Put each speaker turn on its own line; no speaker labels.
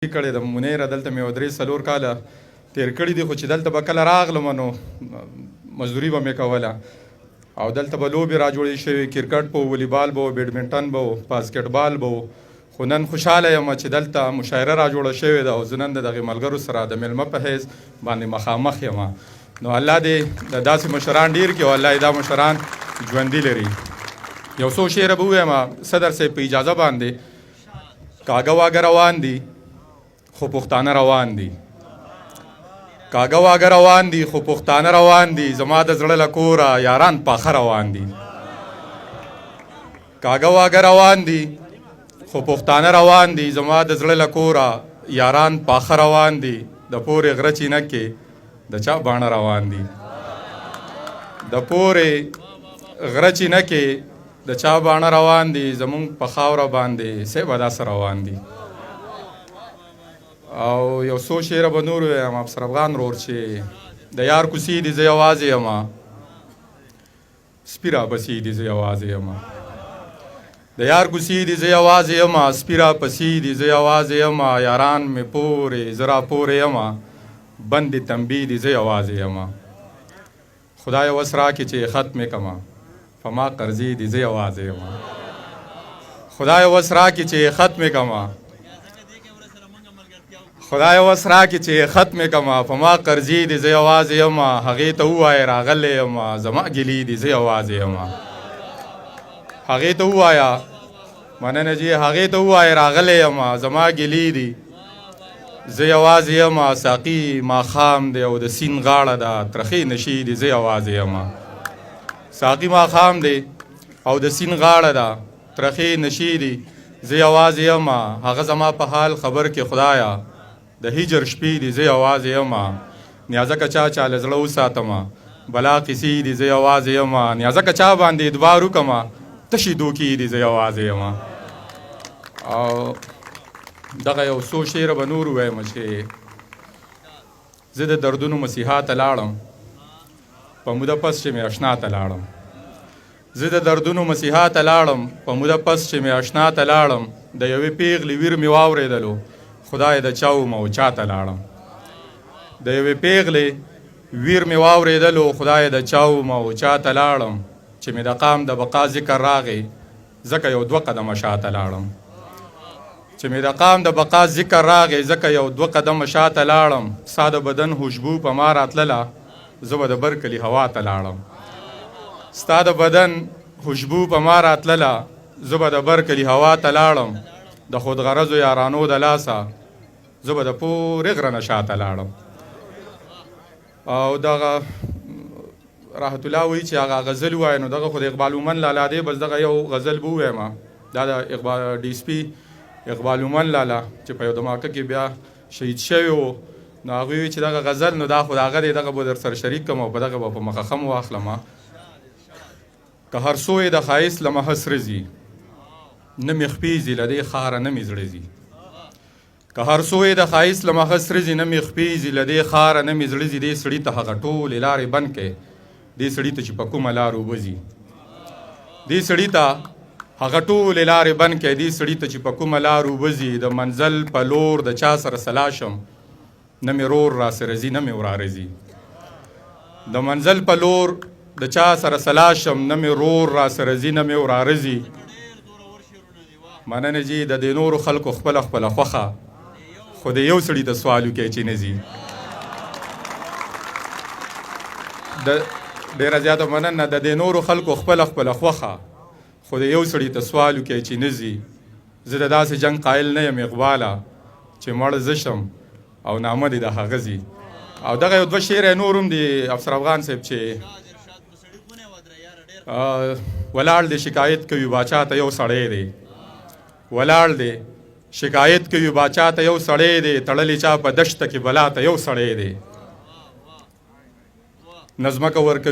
کړی د منیر دلته مې ودرې څلور کاله تیر کړي دي، خو چې دلته به کله راغلم نو مزدوري به مې کوله او دلته به لوبې را جوړې شوې، کرکټ به و، والیبال به و، بیډمنټن به و، باسکټبال به و. خو نن خوشحاله یم چې دلته مشاعره را جوړه شوې ده او زه نن د دغې ملګرو سره د میلمه په حیث باندې مخامخ یم. نو الله دې د داسې مشران ډېر کړي او الله یې دا مشران ژوندي لري. یو څو شعره به ووایم صدر صاحب په اجازه باندې. کاږه واږه روان دي خو پښتانه روان دي، کاږه واږه روان دي خو پښتانه روان دي، زما د زړه له کوره یاران پاخه روان دي. کاږه واږه روان دي خو پښتانه روان دي، زما د زړه له کوره یاران پاخه روان دي. د پورې غره چینه کې د چا باڼه روان دي، د پورې غره چینه کې د چا باڼه روان دي، زمونږ په خاوره باندې صیبه داسې روان دي. او یو څو شعره به نور ووایم افسر افغان ورور چې د یار کوڅې دي زه یوازې یم، سپي راپسې دي زه یوازې یم، د یار کوڅې دي زه یوازې یم، سپي راپسې دي زه یوازې یم، یاران مې پورې زه راپورې یم، بندې تنبې دي زه یوازې یم. خدای وس راکړي چې ختمې کړمه په ما قرضې دي زه یوازې یم. خدای وس راکړي چې ختمې کړمه، خدای وس راکړي چې ختمې کړمه په ما قرضې دي زه یوازې یم. هغې ته ووایه راغلی یم، زما ګیلې دي زه یوازې یم. هغې ته ووایه مننه جي، هغې ته ووایه راغلی یم، زما ګیلې دي زه یوازې یم. ساقي ماښام دی او د سیند غاړه ده، ترخې نشې دي زه یوازې یم. ساقي ماښام دی او د سیند غاړه ده، ترخې نشې دي زه یوازې یم. هغه زما په حال خبر کې خدایه، د هجر شپې دي زه یوازې یم. نیازکه چا چا له زړه وساتمه، بلا قیسې دي زه یوازې یم. نیازکه چا باندې اعتبار وکړمه، تشې دوکې دي زه یوازې یم. او دغه یو څو شعره به نور ووایم چې زه د دردونو مسیحا ته لاړم، په موده پس چې مې اشنا ته لاړم. زه د دردونو مسیحا ته لاړم، په موده پس چې مې اشنا ته لاړم. د یوې پیغلې ویر مې واورېدلو، خدای د چا وم او چا ته لاړم. د یوې پیغلې ویر مې واورېدلو، خدای د چا وم او چا ته لاړم. چې مې د قام د بقا ذکر راغی، ځکه یو دوه قدمه شاته لاړم. چې مې د قام د بقا ذکر راغی، ځکه یو دوه قدمه شاته لاړم. ستا د بدن خوشبو په ما راتلله، زه به د بر کلي هوا ته لاړم. ستا د بدن خوشبو په ما راتلله، زه به د بر کلي هوا ته لاړم. د خودغرضو یارانو د لاسه، زه به د پورې غره نه شاته لاړم. او دغه رحمت الله وایي چې هغه غزل ووایه، نو دغه خو د اقبال مومن لالا دی، بس دغه یو غزل به ووایم. دا د ډي اس پي اقبال مومن لالا چې په یو دماکه کې بیا شهید شوی و، نو هغوی وایي چې دغه غزل نو دا خو د هغه دی، دغه به در سره شریک کړم او په دغه به په مخه خم واخلم. که هر سوی د ښایست له مخه سره ځي، نه مې خپېږي له دې ښاره نه مې زړه ځي. که هر سوی د ښایست له مخه سره ځي، نه مې خپېږي له دې ښاره نه مې زړه ځي. دې سړي ته هغه ټولې لارې بند کړې، دې سړي ته چې په کومه لار اوبه ځي. دې سړي ته هغه ټولې لارې بند کړې، دې سړي ته چې په کومه لار اوبه ځي. د منزل په لور د چا سره سلا شم، نه مې رور را سره ځي نه مې وراره ځي. د منزل په لور د چا سره سلا شم، نه مې رور را سره ځي نه مې وراره ځي. مننه جي، د دې نورو خلکو خپله خپله خوښه، خو د یو سړي ته سوال وکړئ چې نه ځي. ډېره زیاته مننه. د دې نورو خلکو خپله خپله خوښه، خو د یو سړي ته سوال وکړئ چې نه ځي. زه د داسې جنګ قایل نه یم اقباله، چې مړ زه شم او نامه دې د هغه ځي. او دغه یو دوه شعر نور هم دی افسر افغان صاحب چې ولاړ دی شکایت کوي باچا ته یو سړی دی، ولاړ دی شکایت کوي باچا ته یو سړی دی، تړلی چا په دشته کې بلا ته یو سړی دی. نظمکه ورکوي